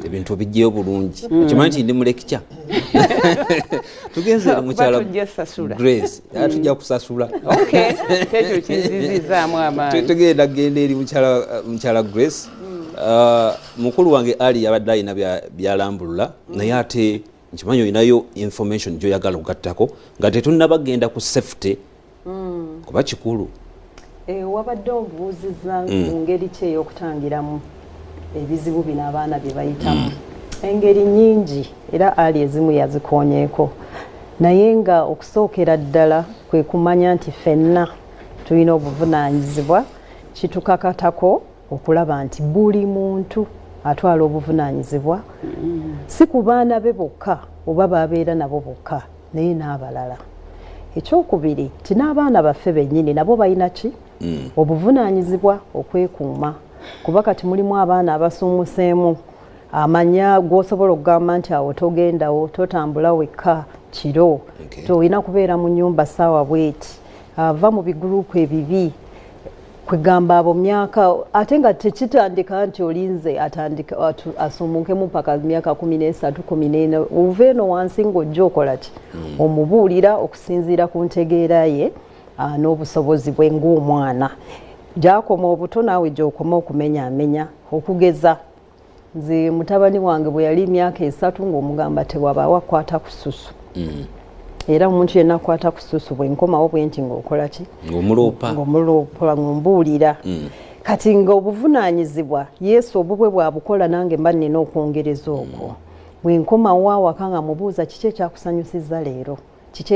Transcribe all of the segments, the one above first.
ebintu bijjeyo bulungi okimanyi nti ndi mu lecture tugenze mukyala Grace tujja kusasula ekyo kinzizizaamu amaanyi tugenda genda eri mukyala Grace mukulu wange ali yabadde alina byalambulula naye ate nkimanyi olinayo information gyoyagala okugattako nga tetunnabagenda ku safety kuba kikulu wabadde obuuziza mu ngeri ki ey'okutangiramu ebizibu bino abaana bye bayitamu engeri nyingi era ali ezimu yazikoonyeeko naye nga okusookera ddala kwe kumanya nti ffenna tulina obuvunaanyizibwa kitukakatako okulaba nti buli muntu atwala obuvunaanyizibwa si ku baana be bokka oba babeera nabo bokka naye n'abalala. Ekyokubiri ti n'abaana baffe bennyini nabo balina ki obuvunaanyizibwa okwekuuma kuba kati mulimu abaana abasuumuseemu amanya g'osobola okugamba nti awo togendawo totambula wekka kiro tolina kubeera mu nnyumba ssaawa bweti ava mu biguruupu ebibi kwegamba abo myaka ate nga tekitandika nti olinze atandika asumukemu paka myaka 13 14 ova eno wansi ng'ojja okola ki omubuulira okusinziira ku ntegeera ye n'obusobozi bwe ng'omwana gy'akoma obuto naawe gy'okoma okumenyaamenya okugeza nze mutabani wange bwe yali emyaka 3 ng'omugamba tewabaawo akwata ku ssusu era omuntu yenna akwata ku ssusu bwe nkomawo bwe nti ng'okola ki ng'omuloopa ng'ombuulira kati ng'obuvunaanyizibwa Yesu obubwe bwabukola nange mba nnina okwongereza okwo bwe nkomawo awaka nga mubuuza kiki ekyakusanyusizza leero kiki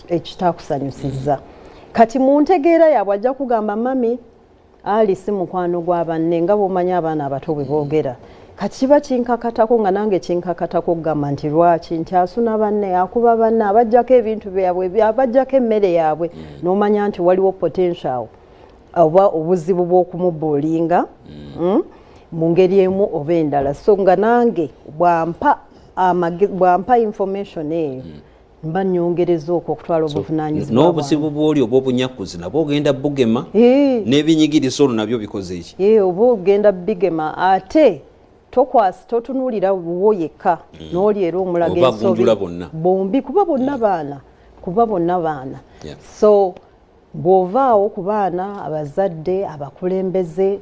ekitaakusanyusizza kati mu ntegeera yaabwe ajja kugamba mami ali si mukwano gwa banne nga bw'omanyi abaana abato bwe boogera kati kiba kinkakatako nga nange kinkakatako okugamba nti lwaki nti asuna banne akuba banne abajjako ebintu byabwe abajjako emmere yaabwe n'omanya nti waliwo potential oba obuzibu bw'okumubuulinga mu ngeri emu oba endala so nga nange bwampa information eyo mba nnyongereza okwo okutwala obuvunaanyizibwa n'obuzibu bw'oli oba obunyakuzi nabwo ogenda bugema n'ebinyigiriza olwo nabyo bikoze eki oba ogenda bigema ate tokwasi totunuulira wo yekka n'oli era omulaga ensobi bombi kuba bonna baana so bw'ovaawo ku baana abazadde abakulembeze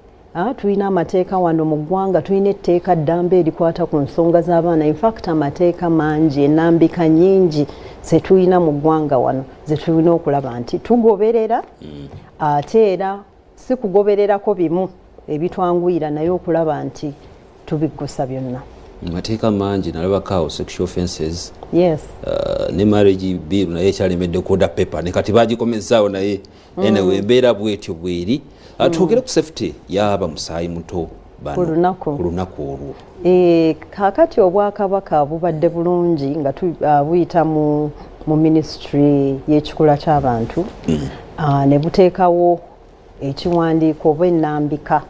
tulina amateeka wano mu ggwanga tulina etteeka ddamba erikwata ku nsonga z'abaana infact amateeka mangi enambika nyingi ze tulina mu ggwanga wano ze tulina okulaba nti tugoberera ate era si kugobererako bimu ebitwanguyira naye okulaba nti tubiggusa byonna mateeka mangi nalabakaawo sexual offences ne marriage bill naye ekyalemedde koda paper ne kati bagikomezaawo naye enewe embeera bwetyo bweri twogere ku safety y'aba musaayi muto ku lunaku olwo kaakati obwakabaka bubadde bulungi nga buyita mu ministry y'ekikula ky'abantu ne buteekawo ekiwandiiko oba ennambika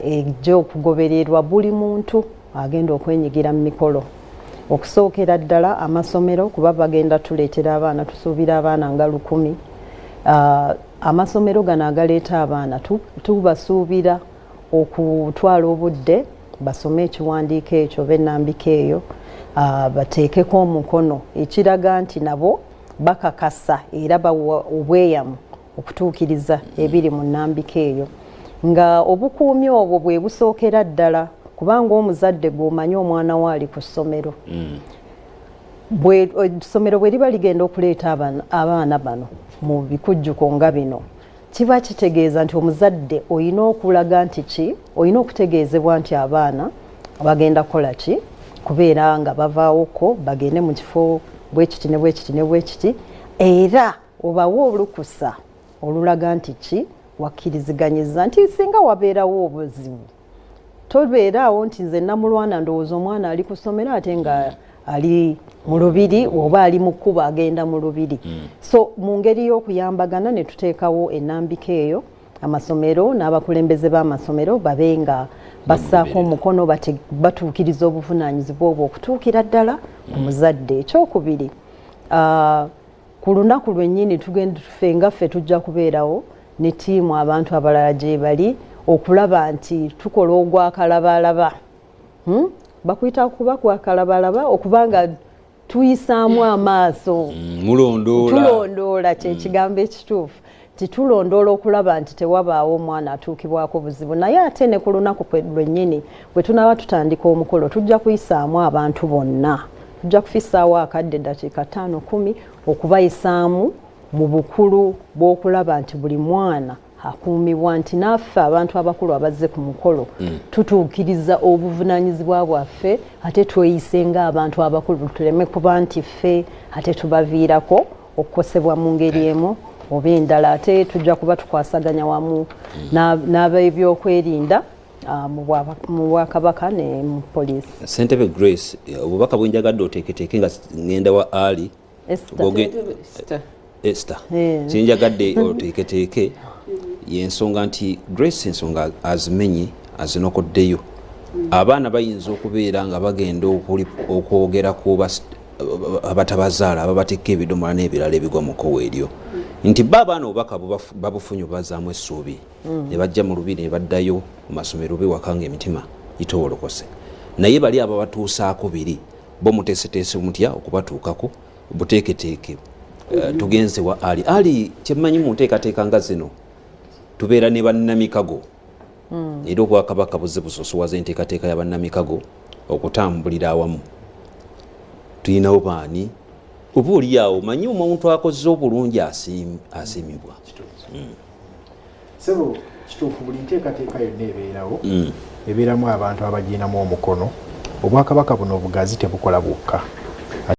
ejja okugobererwa buli muntu agenda okwenyigira mu mikolo okusookera ddala amasomero kuba bagenda tuleetera abaana tusuubira abaana nga 100 amasomero gano agaleeta abaana tubasuubira okutwala obudde basome ekiwandiiko ekyo oba ennambika eyo bateekeko omukono ekiraga nti nabo bakakasa era bawa obweyamu okutuukiriza ebiri mu nnambika eyo nga obukuumi obwo bwe busookera ddala kubanga omuzadde gw'omanyi omwana we ali ku ssomero essomero bwe liba ligenda okuleeta abaana bano mu bikujjuko nga bino kiba kitegeeza nti omuzadde olina okulaga nti ki olina okutegeezebwa nti abaana bagenda kukola ki kubeera nga bavaawoko bagende mu kifo bwekiti ne bwekiti ne bwekiti era obawa olukusa olulaga nti ki wakkiriziganyiza nti singa wabeerawo obuzibu tobeeraawo nti nze namulwana ndowooza omwana ali ku ssomero ate nga ali mu lubiri oba ali mu kkubo agenda mu lubiri so mu ngeri y'okuyambagana ne tuteekawo ennambika eyo amasomero n'abakulembeze b'amasomero babe nga bassaako omukono batuukiriza obuvunaanyizibwa obwo okutuukira ddala ku muzadde. Ekyokubiri ku lunaku lwennyini ffe nga ffe tujja kubeerawo ne ttiimu abantu abalala gye bali okulaba nti tukola ogwakalabalaba bakuyita kuba kwakalabalaba okubanga tuyisaamu amaaso tulondoola kyekigambo ekituufu titulondoola okulaba nti tewabaawo omwana atuukibwako buzibu naye ate ne ku lunaku lwennyini bwe tunaba tutandika omukolo tujja kuyisaamu abantu bonna tujja kufisaawo akadde eddakiika 5-10 okubayisaamu mu bukulu bw'okulaba nti buli mwana akuumibwa nti naffe abantu abakulu abazze ku mukolo tutuukiriza obuvunaanyizibwa bwaffe ate tweyise ng'abantu abakulu tuleme kuba nti ffe ate tubaviirako okukosebwa mu ngeri emu oba endala ate tujja kuba tukwasaganya wamu n'ab'ebyokwerinda mu bwakabaka ne mu poliisi. Ssentebe Grace, obubaka bwenjagadde oteeketeeke nga ngenda wa Ali Esther kyenjagadde oteeketeeke yensonga nti Grace ensonga azimenye azinokoddeyo abaana bayinza okubeera nga bagenda okwogera ku abatabazaala ababatikka ebidomola n'ebirala ebigwa mu kkowe eryo nti abaana obubaka babufunye bazaamu essuubi ne bajja mu lubiri ne baddayo mu masomero bewaka ng'emitima gitowolokose naye bali ababatuusaako biri bo muteeseteese mutya okubatuukako buteeketeeke tugenze wa Ali kyemmanyi mu nteekateeka nga zino tubeera ne bannamikago era obwakabaka buzze busosowaza enteekateeka ya bannamikago okutambulira awamu tulinawo baani oba oliawo manyi omuntu akoze obulungi asiimibwa sebo kituufu buli nteekateeka yonna ebeerawo ebeeramu abantu abagiinamu omukono obwakabaka buno obugazi tebukola bwokka